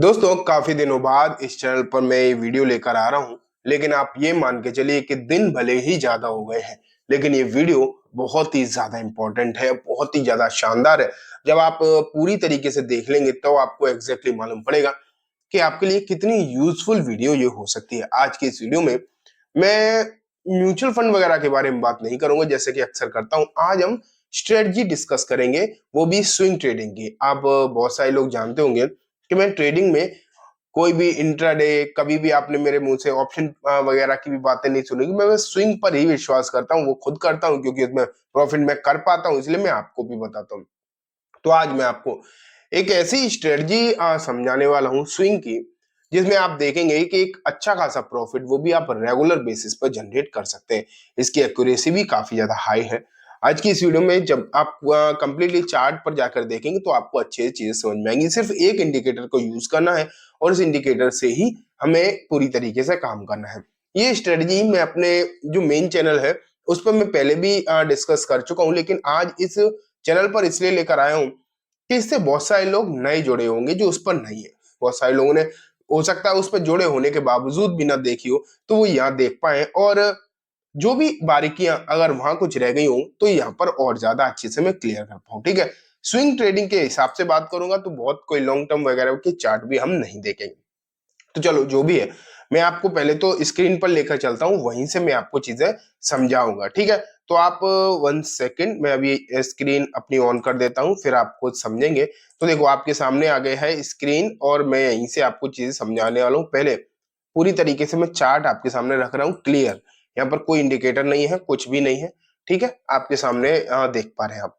दोस्तों काफी दिनों बाद इस चैनल पर मैं ये वीडियो लेकर आ रहा हूँ। लेकिन आप ये मान के चलिए कि दिन भले ही ज्यादा हो गए हैं, लेकिन ये वीडियो बहुत ही ज्यादा इंपॉर्टेंट है, बहुत ही ज्यादा शानदार है। जब आप पूरी तरीके से देख लेंगे तो आपको एग्जैक्टली मालूम पड़ेगा कि आपके लिए कितनी यूजफुल वीडियो ये हो सकती है। आज की इस वीडियो में मैं म्यूचुअल फंड वगैरह के बारे में बात नहीं करूंगा जैसे कि अक्सर करता हूं। आज हम स्ट्रेटजी डिस्कस करेंगे, वो भी स्विंग ट्रेडिंग की। आप बहुत सारे लोग जानते होंगे कि मैं ट्रेडिंग में कोई भी इंट्राडे, कभी भी आपने मेरे मुंह से ऑप्शन वगैरह की भी बातें नहीं सुनेगी। मैं बस स्विंग पर ही विश्वास करता हूँ, वो खुद करता हूँ क्योंकि उसमें प्रॉफिट मैं कर पाता हूँ, इसलिए मैं आपको भी बताता हूँ। तो आज मैं आपको एक ऐसी स्ट्रेटजी समझाने वाला हूँ स्विंग की, जिसमें आप देखेंगे कि एक अच्छा खासा प्रॉफिट वो भी आप रेगुलर बेसिस पर जनरेट कर सकते हैं। इसकी एक्यूरेसी भी काफी ज्यादा हाई है। आज की इस वीडियो में जब आप कंप्लीटली चार्ट पर जाकर देखेंगे तो आपको अच्छी चीजें समझ में आएंगी। सिर्फ एक इंडिकेटर को यूज करना है और इस इंडिकेटर से ही हमें पूरी तरीके से काम करना है। ये स्ट्रेटजी मैं अपने जो मेन चैनल है उस पर मैं पहले भी डिस्कस कर चुका हूँ, लेकिन आज इस चैनल पर इसलिए लेकर आया हूँ कि इससे बहुत सारे लोग नए जुड़े होंगे जो उस पर नहीं है। बहुत सारे लोगों ने हो सकता है उस पर जुड़े होने के बावजूद भी ना देखी हो, तो वो यहाँ देख पाए और जो भी बारीकियां अगर वहां कुछ रह गई हो तो यहाँ पर और ज्यादा अच्छे से मैं क्लियर कर पाऊँ। ठीक है, स्विंग ट्रेडिंग के हिसाब से बात करूंगा तो बहुत कोई लॉन्ग टर्म वगैरह के चार्ट भी हम नहीं देखेंगे। तो चलो जो भी है, मैं आपको पहले तो स्क्रीन पर लेकर चलता हूँ, वहीं से मैं आपको चीजें समझाऊंगा। ठीक है, तो आप 1 सेकेंड, मैं अभी स्क्रीन अपनी ऑन कर देता हूँ, फिर आप खुद समझेंगे। तो देखो आपके सामने आ गए है स्क्रीन और मैं यहीं से आपको चीजें समझाने वाला हूँ। पहले पूरी तरीके से मैं चार्ट आपके सामने रख रहा हूँ क्लियर। यहाँ पर कोई इंडिकेटर नहीं है, कुछ भी नहीं है। ठीक है, आपके सामने देख पा रहे हैं आप।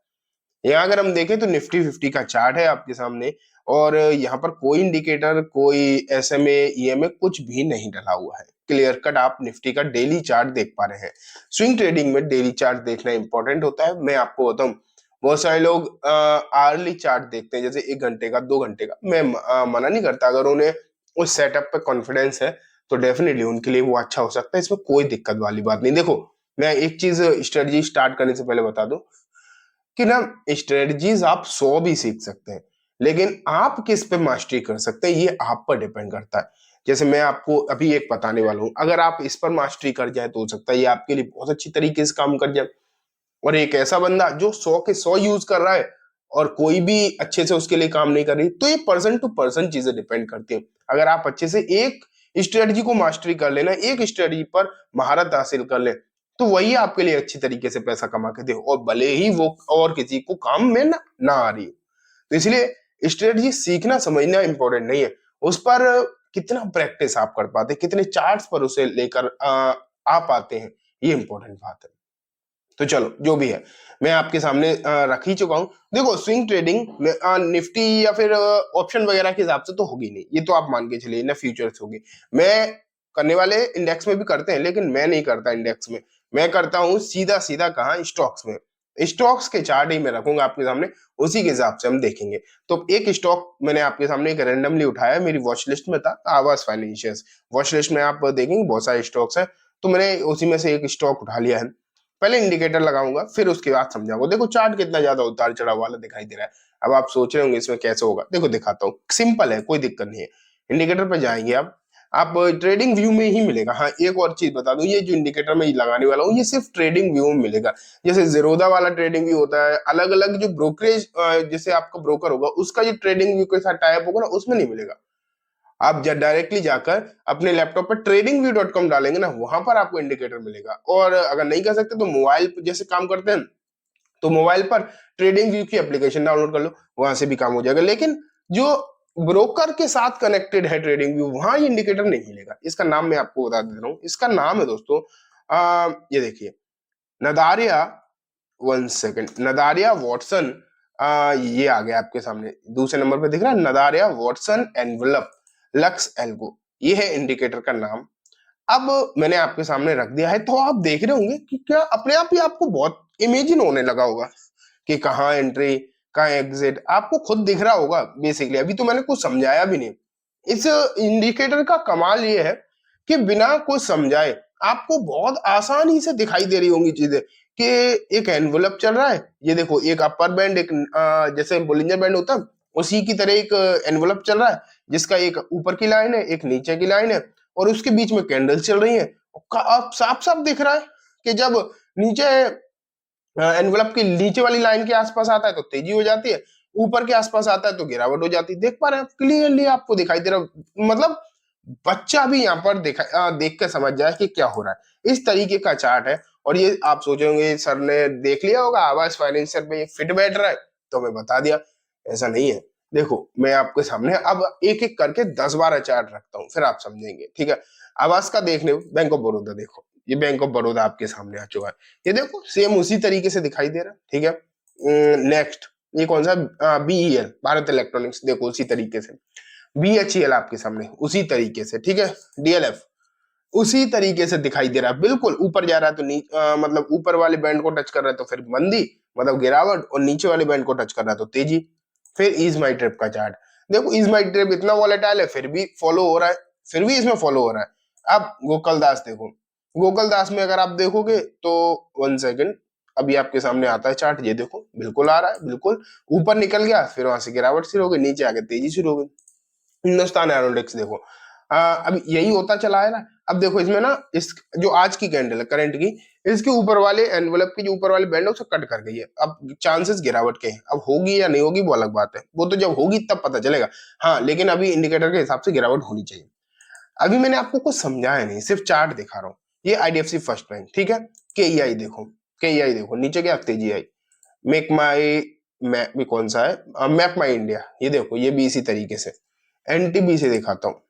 यहाँ अगर हम देखें तो निफ्टी 50 का चार्ट है आपके सामने और यहाँ पर कोई इंडिकेटर, कोई एसएमए, ईएमए कुछ भी नहीं डला हुआ है। क्लियर कट आप निफ्टी का डेली चार्ट देख पा रहे हैं। स्विंग ट्रेडिंग में डेली चार्ट देखना इंपॉर्टेंट होता है। मैं आपको बताऊं, बहुत सारे लोग आर्ली चार्ट देखते हैं, जैसे 1 घंटे का, 2 घंटे का। मैं मना नहीं करता, अगर उन्हें उस सेटअप पे कॉन्फिडेंस है तो डेफिनेटली उनके लिए वो अच्छा हो सकता है, इसमें कोई दिक्कत वाली बात नहीं। देखो मैं एक चीज स्ट्रेटजी स्टार्ट करने से पहले बता दूं कि ना, स्ट्रेटजीज आप 100 भी सीख सकते हैं, लेकिन आप किस पे मास्टरी कर सकते हैं ये आप पर डिपेंड करता है। जैसे मैं आपको अभी एक बताने वाला हूं, अगर आप इस पर मास्टरी कर जाए तो हो सकता है ये आपके लिए बहुत अच्छी तरीके से काम कर जाए। और एक ऐसा बंदा जो 100 के 100 यूज कर रहा है और कोई भी अच्छे से उसके लिए काम नहीं कर रही, तो ये पर्सन टू पर्सन चीजें डिपेंड करती हैं। अगर आप अच्छे से एक स्ट्रेटजी को मास्टरी कर लेना, एक स्ट्रेटजी पर महारत हासिल कर ले, तो वही आपके लिए अच्छी तरीके से पैसा कमा के दे, और भले ही वो और किसी को काम में ना आ रही हो। तो इसलिए स्ट्रेटजी सीखना समझना इंपॉर्टेंट नहीं है, उस पर कितना प्रैक्टिस आप कर पाते, कितने चार्ट्स पर उसे लेकर आ पाते हैं, ये इंपॉर्टेंट बात है। तो चलो जो भी है, मैं आपके सामने रख ही चुका हूं। देखो स्विंग ट्रेडिंग में निफ्टी या फिर ऑप्शन वगैरह के हिसाब से तो होगी नहीं, ये तो आप मान के चलिए ना, फ्यूचर्स होगी। मैं करने वाले इंडेक्स में भी करते हैं, लेकिन मैं नहीं करता इंडेक्स में। मैं करता हूँ सीधा सीधा कहाँ, स्टॉक्स में। स्टॉक्स के चार्ट ही मैं रखूंगा आपके सामने, उसी के हिसाब से हम देखेंगे। तो एक स्टॉक मैंने आपके सामने एक रैंडमली उठाया, मेरी वॉच लिस्ट में था, आवास फाइनेंशियल्स। वॉच लिस्ट में आप देखेंगे बहुत सारे स्टॉक्स है, तो मैंने उसी में से एक स्टॉक उठा लिया है। पहले इंडिकेटर लगाऊंगा, फिर उसके बाद समझाऊंगा। देखो चार्ट कितना ज्यादा उतार चढ़ाव वाला दिखाई दे रहा है। अब आप सोच रहे होंगे इसमें कैसे होगा, देखो दिखाता हूँ, सिंपल है, कोई दिक्कत नहीं है। इंडिकेटर पर जाएंगे आप ट्रेडिंग व्यू में ही मिलेगा। हाँ एक और चीज बता दूं, ये जो इंडिकेटर मैं लगाने वाला हूँ ये सिर्फ ट्रेडिंग व्यू में मिलेगा। जैसे जीरोधा वाला ट्रेडिंग व्यू होता है, अलग अलग जो ब्रोकरेज, जैसे आपका ब्रोकर होगा उसका जो ट्रेडिंग व्यू के साथ टाइप होगा ना, उसमें नहीं मिलेगा। आप डायरेक्टली जाकर अपने लैपटॉप पर tradingview.com डालेंगे ना, वहां पर आपको इंडिकेटर मिलेगा। और अगर नहीं कर सकते तो मोबाइल पर जैसे काम करते हैं, तो मोबाइल पर ट्रेडिंग व्यू की एप्लीकेशन डाउनलोड कर लो, वहां से भी काम हो जाएगा। लेकिन जो ब्रोकर के साथ कनेक्टेड है ट्रेडिंग व्यू, वहां ये इंडिकेटर नहीं मिलेगा। इसका नाम मैं आपको बता दे रहा हूँ, इसका नाम है दोस्तों, ये देखिए, नदारिया। 1 सेकेंड, नदारिया वॉटसन। ये आ गया आपके सामने, दूसरे नंबर पे दिख रहा है नदारिया वॉटसन एनवलप लक्स एल्गो, ये है इंडिकेटर का नाम। अब मैंने आपके सामने रख दिया है, तो आप देख रहे होंगे कि क्या अपने आप ही आपको बहुत इमेजिन होने लगा होगा कि कहाँ एंट्री, कहाँ एग्जिट, आपको खुद दिख रहा होगा बेसिकली। अभी तो मैंने कुछ समझाया भी नहीं। इस इंडिकेटर का कमाल ये है कि बिना कुछ समझाए आपको बहुत आसानी से दिखाई दे रही होंगी चीजें, कि एक एनवलप चल रहा है, ये देखो, एक अपर बैंड, एक जैसे बोलिंजर बैंड होता है, उसी की तरह एक एनवलप चल रहा है जिसका एक ऊपर की लाइन है, एक नीचे की लाइन है और उसके बीच में कैंडल चल रही है। आप साफ साफ दिख रहा है कि जब नीचे एनवलप की नीचे वाली लाइन के आसपास आता है तो तेजी हो जाती है, ऊपर के आसपास आता है तो गिरावट हो जाती है। देख पा रहे हैं क्लियरली, आपको दिखाई दे रहा, मतलब बच्चा भी यहाँ पर देख के समझ जाए कि क्या हो रहा है। इस तरीके का चार्ट है। और ये आप सोचेंगे सर ने देख लिया होगा, आवाज फाइनेंशियल में फिट बैठ रहा है तो मैं बता दिया, ऐसा नहीं है। देखो मैं आपके सामने अब एक एक करके 10-12 चार्ट रखता हूँ, फिर आप समझेंगे, ठीक है। आवाज का देखने बैंक ऑफ बड़ौदा देखो, ये बैंक ऑफ बड़ौदा आपके सामने आ चुका है। ये देखो सेम उसी तरीके से दिखाई दे रहा है, ठीक है। नेक्स्ट ये कौन सा, बीईएल भारत इलेक्ट्रॉनिक्स, देखो उसी तरीके से। बीएचईएल आपके सामने उसी तरीके से, ठीक है। डीएलएफ उसी तरीके से दिखाई दे रहा है, बिल्कुल ऊपर जा रहा है तो मतलब ऊपर वाले बैंड को टच कर रहा है तो फिर मंदी मतलब गिरावट, और नीचे वाले बैंड को टच कर रहा है तो तेजी। फिर इज माई ट्रिप का चार्ट देखो, इज माई ट्रिप इतना वॉलेटाइल है फिर भी फॉलो हो रहा है, फिर भी इसमें फॉलो हो रहा है। अब गोकुलदास देखो, गोकुलदास में अगर आप देखोगे तो 1 सेकेंड, अभी आपके सामने आता है चार्ट, ये देखो बिल्कुल आ रहा है, बिल्कुल ऊपर निकल गया, फिर वहां से गिरावट शुरू हो गई, नीचे आके तेजी शुरू हो गई। हिंदुस्तान एरोनॉटिक्स देखो, अब यही होता चला है ना। अब देखो इसमें ना, इस जो आज की कैंडल है करंट की, इसके ऊपर वाले एनवलप की जो ऊपर वाले बैंड है उसे कट कर गई है। अब चांसेस गिरावट के हैं, अब होगी या नहीं होगी वो अलग बात है, वो तो जब होगी तब पता चलेगा। हाँ लेकिन अभी इंडिकेटर के हिसाब से गिरावट होनी चाहिए। अभी मैंने आपको कुछ समझाया नहीं, सिर्फ चार्ट दिखा रहा हूँ। ये आईडीएफसी फर्स्ट बैंक, ठीक है। केईआई देखो, केईआई देखो नीचे क्या तेजी आई। मेक माई मैप भी कौन सा है, मैप माई इंडिया, ये देखो ये भी इसी तरीके से। एनटीबी से दिखाता हूँ,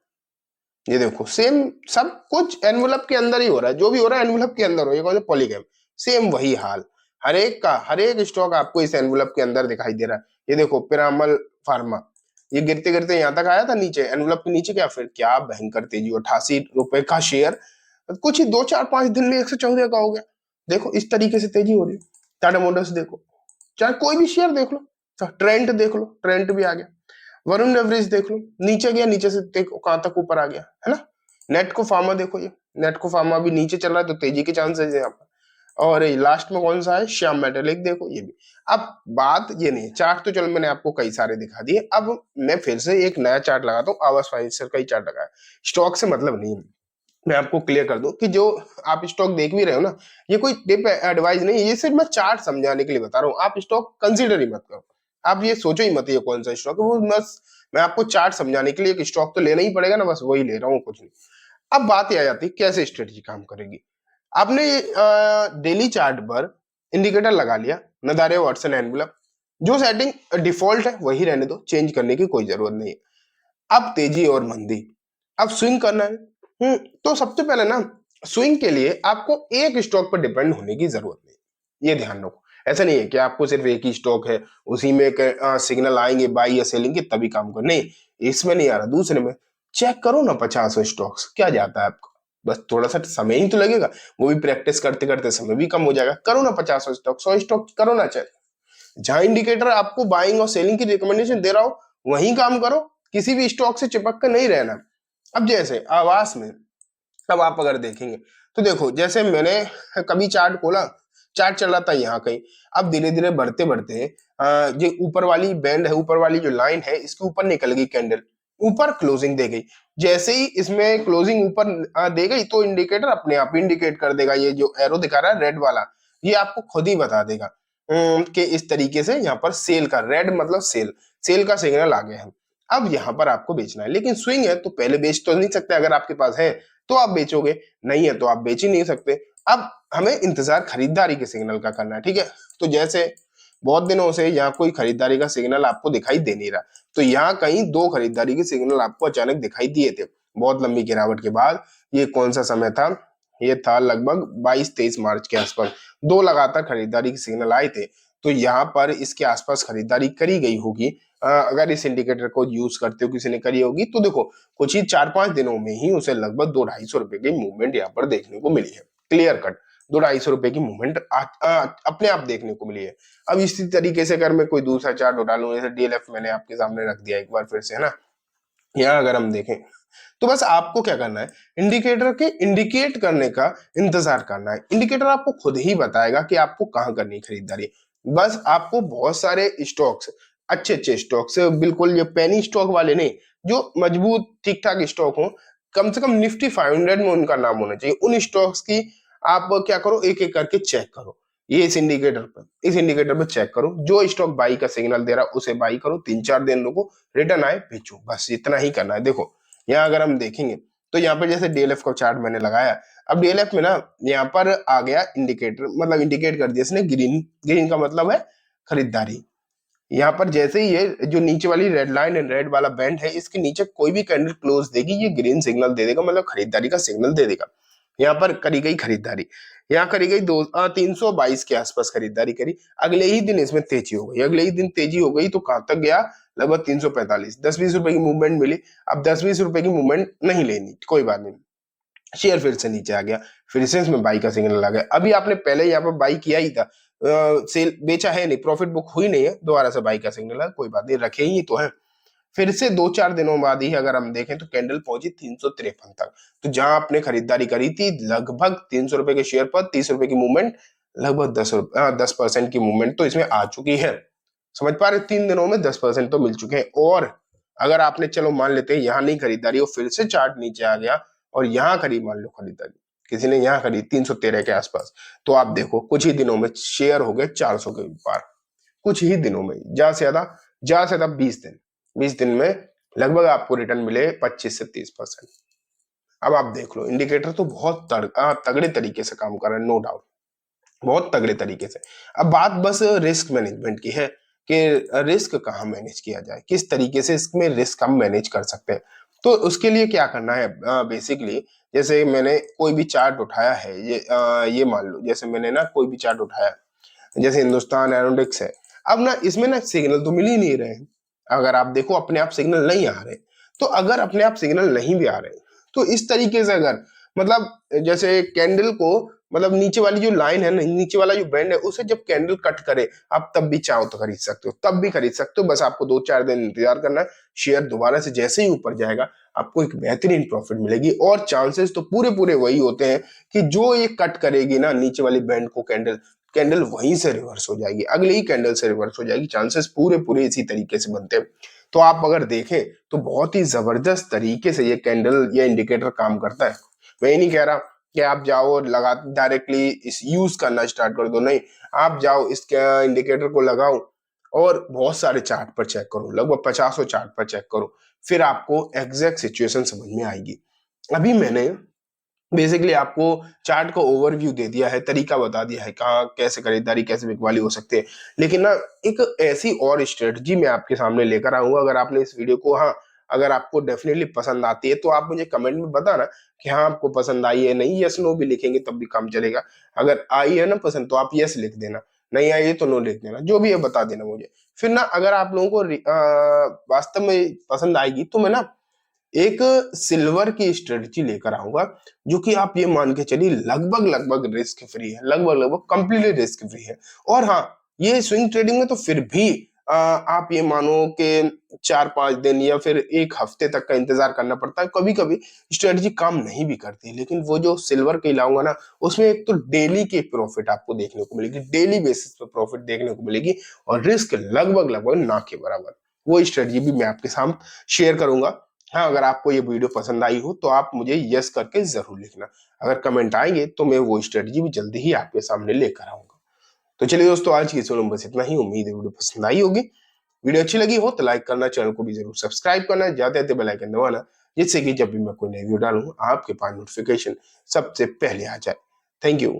ये देखो सेम, सब कुछ एनवलप के अंदर ही हो रहा है, जो भी हो रहा है एनवलप के अंदर हो। ये कौन सा, पॉलीगैम, सेम वही हाल, हर एक का हर एक स्टॉक आपको इस एनवलप के अंदर दिखाई दे रहा है। ये देखो पिरामल फार्मा, ये गिरते गिरते यहां तक आया था नीचे, एनवलप के नीचे क्या, फिर क्या भयंकर तेजी, 88 रुपए का शेयर कुछ ही 2-4-5 दिन में 114 का हो गया। देखो इस तरीके से तेजी हो रही है। टाटा मोटर्स देखो, चाहे कोई भी शेयर देख लो, ट्रेंड देख लो, ट्रेंड भी आ गया। वरुण एवरेज देख लो, नीचे गया, नीचे से देखो कहां तक ऊपर आ गया, है ना। नेट को फार्मा देखो, ये नेट को फार्मा भी नीचे चल रहा है तो तेजी के चांसेस है यहाँ पर। और लास्ट में कौन सा है, श्याम मेटालिक देखो, ये भी। अब बात ये नहीं है, चार्ट तो चलो मैंने आपको कई सारे दिखा दिए, अब मैं फिर से एक नया चार्ट लगाता हूँ, आवास फाइनेंशियल का ही चार्ट लगाया। स्टॉक से मतलब नहीं है, मैं आपको क्लियर कर दूं कि जो आप स्टॉक देख भी रहे हो ना, ये कोई टिप एडवाइस नहीं है, ये सिर्फ मैं चार्ट समझाने के लिए बता रहा हूँ। आप स्टॉक कंसीडर ही मत करो, आप ये सोचो ही मत ये कौन सा स्टॉक है, वो बस मैं आपको चार्ट समझाने के लिए, एक स्टॉक तो लेना ही पड़ेगा ना, बस वही ले रहा हूँ, कुछ नहीं। अब बात ये आ जाती है कैसे स्ट्रेटजी काम करेगी। आपने डेली चार्ट पर इंडिकेटर लगा लिया, नदारे वाटसन एनवलप, जो सेटिंग डिफॉल्ट है वही रहने दो, चेंज करने की कोई जरूरत नहीं है। अब तेजी और मंदी, अब स्विंग करना है। तो सबसे पहले ना, स्विंग के लिए आपको एक स्टॉक पर डिपेंड होने की जरूरत नहीं, ये ध्यान रखो। ऐसा नहीं है कि आपको सिर्फ एक ही स्टॉक है, उसी में सिग्नल आएंगे बाई या सेलिंग के तभी काम करो, नहीं, इसमें नहीं आ रहा। दूसरे में चेक करो ना 50 स्टॉक्स, क्या जाता है आपका, बस थोड़ा सा समय ही तो लगेगा, वो भी प्रैक्टिस करते करते समय भी कम हो जाएगा। करो ना 50 स्टॉक, 100 स्टॉक करो ना, चेक। जहां इंडिकेटर आपको बाइंग और सेलिंग की रिकमेंडेशन दे रहा हो वहीं काम करो, किसी भी स्टॉक से चिपक कर नहीं रहना। अब जैसे आवास में, अब आप अगर देखेंगे तो देखो, जैसे मैंने कभी चार्ट खोला, चार्ट चल रहा था यहाँ कहीं, अब धीरे धीरे बढ़ते बढ़ते ये ऊपर वाली बैंड है, ऊपर वाली जो लाइन है इसके ऊपर निकल गई कैंडल, ऊपर क्लोजिंग दे गई। जैसे ही इसमें क्लोजिंग ऊपर दे गई तो इंडिकेटर अपने आप इंडिकेट कर देगा, ये जो एरो दिखा रहा है रेड वाला, ये आपको खुद ही बता देगा कि इस तरीके से यहाँ पर सेल का, रेड मतलब सेल, सेल का सिग्नल आ गया है। अब यहाँ पर आपको बेचना है, लेकिन स्विंग है तो पहले बेच तो नहीं सकते, अगर आपके पास है तो आप बेचोगे, नहीं है तो आप बेच ही नहीं सकते। अब हमें इंतजार खरीदारी के सिग्नल का करना है, ठीक है। तो जैसे बहुत दिनों से यहाँ कोई खरीदारी का सिग्नल आपको दिखाई दे नहीं रहा, तो यहाँ कहीं दो खरीदारी के सिग्नल आपको अचानक दिखाई दिए थे बहुत लंबी गिरावट के बाद। ये कौन सा समय था, ये था लगभग 22-23 मार्च के आसपास, दो लगातार खरीदारी के सिग्नल आए थे। तो यहाँ पर इसके आसपास खरीदारी करी गई होगी। अगर इस इंडिकेटर को यूज करते हो किसी ने करी होगी तो देखो कुछ ही 4-5 दिनों में ही उसे लगभग 200-250 रुपए की मूवमेंट यहाँ पर देखने को मिली है, क्लियर कट 200-250 रुपए की मूवमेंट अपने आप देखने को मिली है। अब इसी तरीके से अगर मैं कोई दूसरा चार्ट उठा लूं, जैसे डीएलएफ मैंने आपके सामने रख दिया एक बार फिर से, है ना। यहाँ अगर हम देखें तो बस आपको क्या करना है, इंडिकेटर के इंडिकेट करने का इंतजार करना है। इंडिकेटर आपको खुद ही बताएगा कि आपको कहां करनी है खरीदारी। बस आपको बहुत सारे स्टॉक्स अच्छे स्टॉक्स, बिल्कुल ये पेनी स्टॉक वाले नहीं, जो मजबूत ठीक ठाक स्टॉक हो, कम से कम निफ्टी 500 में उनका नाम होना चाहिए। उन स्टॉक्स की आप क्या करो, एक एक करके चेक करो। ये इस इंडिकेटर पर चेक करो, जो स्टॉक बाई का सिग्नल दे रहा है उसे बाई करो, 3-4 दिन रुको, रिटर्न आए बेचो, बस इतना ही करना है। देखो यहाँ अगर हम देखेंगे तो यहाँ पर जैसे डीएलएफ का चार्ट मैंने लगाया, अब डीएलएफ में ना यहाँ पर आ गया इंडिकेटर, मतलब इंडिकेट कर दिया इसने ग्रीन। ग्रीन का मतलब है खरीदारी। यहाँ पर जैसे ही ये जो नीचे वाली रेड लाइन एंड रेड वाला बैंड है, इसके नीचे कोई भी कैंडल क्लोज देगी, ये ग्रीन सिग्नल दे देगा, मतलब खरीदारी का सिग्नल दे देगा। यहाँ पर करी गई खरीदारी, यहाँ करी गई 322 के आसपास खरीदारी करी। अगले ही दिन इसमें तेजी हो गई, अगले ही दिन तेजी हो गई तो कहां तक गया, लगभग 345। 10-20 रुपए की मूवमेंट मिली। अब 10-20 रुपए की मूवमेंट नहीं लेनी, कोई बात नहीं, शेयर फिर से नीचे आ गया, फिर से इसमें बाई का सिग्नल आ गया। अभी आपने पहले यहाँ पर बाई किया ही था, सेल बेचा है नहीं, प्रॉफिट बुक हुई नहीं है, दोबारा से बाई का सिग्नल है, कोई बात नहीं, रखे ही तो है। फिर से 2-4 दिनों बाद ही अगर हम देखें तो कैंडल पहुंची 353 तक। तो जहां आपने खरीदारी करी थी लगभग 300 रुपए के शेयर पर 30 रुपए की मूवमेंट, लगभग 10% की मूवमेंट तो इसमें आ चुकी है। समझ पा रहे, 3 दिनों में 10% तो मिल चुके हैं। और अगर आपने, चलो मान लेते हैं यहाँ नहीं खरीदारी और फिर से चार्ट नीचे आ गया और यहाँ खरीद, मान लो खरीदारी किसी ने यहाँ खरीद 313 के आसपास, तो आप देखो कुछ ही दिनों में शेयर हो गए 400 के पार। कुछ ही दिनों में, ज्यादा से ज्यादा 20 दिन, 20 दिन में लगभग आपको रिटर्न मिले 25 से 30%। अब आप देख लो, इंडिकेटर तो बहुत तगड़े तरीके से काम कर रहा है, नो डाउट, बहुत तगड़े तरीके से। अब बात बस रिस्क मैनेजमेंट की है कि रिस्क कहाँ मैनेज किया जाए, किस तरीके से इसमें रिस्क हम मैनेज कर सकते हैं। तो उसके लिए क्या करना है, बेसिकली जैसे मैंने कोई भी चार्ट उठाया है, ये मान लो जैसे मैंने ना कोई भी चार्ट उठाया, जैसे हिंदुस्तान एरोनॉटिक्स है। अब ना इसमें ना सिग्नल तो मिल ही नहीं रहे, अगर आप देखो अपने आप सिग्नल नहीं आ रहे। तो अगर अपने आप सिग्नल नहीं भी आ रहे, तो इस तरीके से अगर, मतलब जैसे कैंडल को, मतलब नीचे वाली जो लाइन है ना, नीचे वाला जो बैंड है, उसे जब कैंडल कट करे, आप तब भी चाहो तो खरीद सकते हो, तब भी खरीद सकते हो, बस आपको 2-4 दिन इंतजार करना है। शेयर दोबारा से जैसे ही ऊपर जाएगा, आपको एक बेहतरीन प्रॉफिट मिलेगी। और चांसेस तो पूरे पूरे वही होते हैं कि जो ये कट करेगी ना नीचे वाली बैंड को कैंडल, कैंडल वहीं से रिवर्स हो जाएगी, अगले ही कैंडल से रिवर्स हो जाएगी। चांसेस पूरे पूरे इसी तरीके से बनते हैं। तो आप अगर देखें तो बहुत ही जबरदस्त तरीके से ये कैंडल, ये इंडिकेटर काम करता है। मैं ये नहीं कह रहा कि आप जाओ और लगा डायरेक्टली इस यूज करना स्टार्ट कर दो, नहीं, आप जाओ इस इंडिकेटर को लगाओ और बहुत सारे चार्ट पर चेक करो, लगभग 50 चार्ट पर चेक करो, फिर आपको एग्जैक्ट सिचुएशन समझ में आएगी। अभी मैंने बेसिकली आपको चार्ट का ओवरव्यू दे दिया है, तरीका बता दिया है कहाँ कैसे खरीदारी, कैसे बिकवाली हो सकते हैं। लेकिन ना एक ऐसी और स्ट्रेटजी मैं आपके सामने लेकर आऊंगा। अगर आपने इस वीडियो को, हाँ, अगर आपको डेफिनेटली पसंद आती है तो आप मुझे कमेंट में बताना कि हाँ आपको पसंद आई है, नहीं, यस नो भी लिखेंगे तब भी काम चलेगा। अगर आई है ना पसंद तो आप यस लिख देना, नहीं आई है तो नो लिख देना, जो भी है बता देना मुझे। फिर ना अगर आप लोगों को वास्तव में पसंद आएगी तो मैं ना एक सिल्वर की स्ट्रेटजी लेकर आऊंगा, जो कि आप ये मान के चलिए लगभग लगभग रिस्क फ्री है, लगभग लगभग कंप्लीटली रिस्क फ्री है। और हाँ, ये स्विंग ट्रेडिंग में तो फिर भी आप ये मानो कि 4-5 दिन या फिर एक हफ्ते तक का इंतजार करना पड़ता है, कभी कभी स्ट्रेटजी काम नहीं भी करती। लेकिन वो जो सिल्वर की लाऊंगा ना, उसमें एक तो डेली की प्रॉफिट आपको देखने को मिलेगी, डेली बेसिस पे प्रॉफिट देखने को मिलेगी, और रिस्क लगभग लगभग ना के बराबर। वो स्ट्रेटजी भी मैं आपके साथ शेयर करूंगा। हाँ, अगर आपको ये वीडियो पसंद आई हो तो आप मुझे यस करके जरूर लिखना। अगर कमेंट आएंगे तो मैं वो स्ट्रेटजी भी जल्दी ही आपके सामने लेकर आऊंगा। तो चलिए दोस्तों, आज की इस वीडियो में बस इतना ही। उम्मीद है वीडियो पसंद आई होगी। वीडियो अच्छी लगी हो तो लाइक करना, चैनल को भी जरूर सब्सक्राइब करना, जाते जाते बेल आइकन दबाना, जिससे कि जब भी मैं कोई नई वीडियो डालूं आपके पास नोटिफिकेशन सबसे पहले आ जाए। Thank you.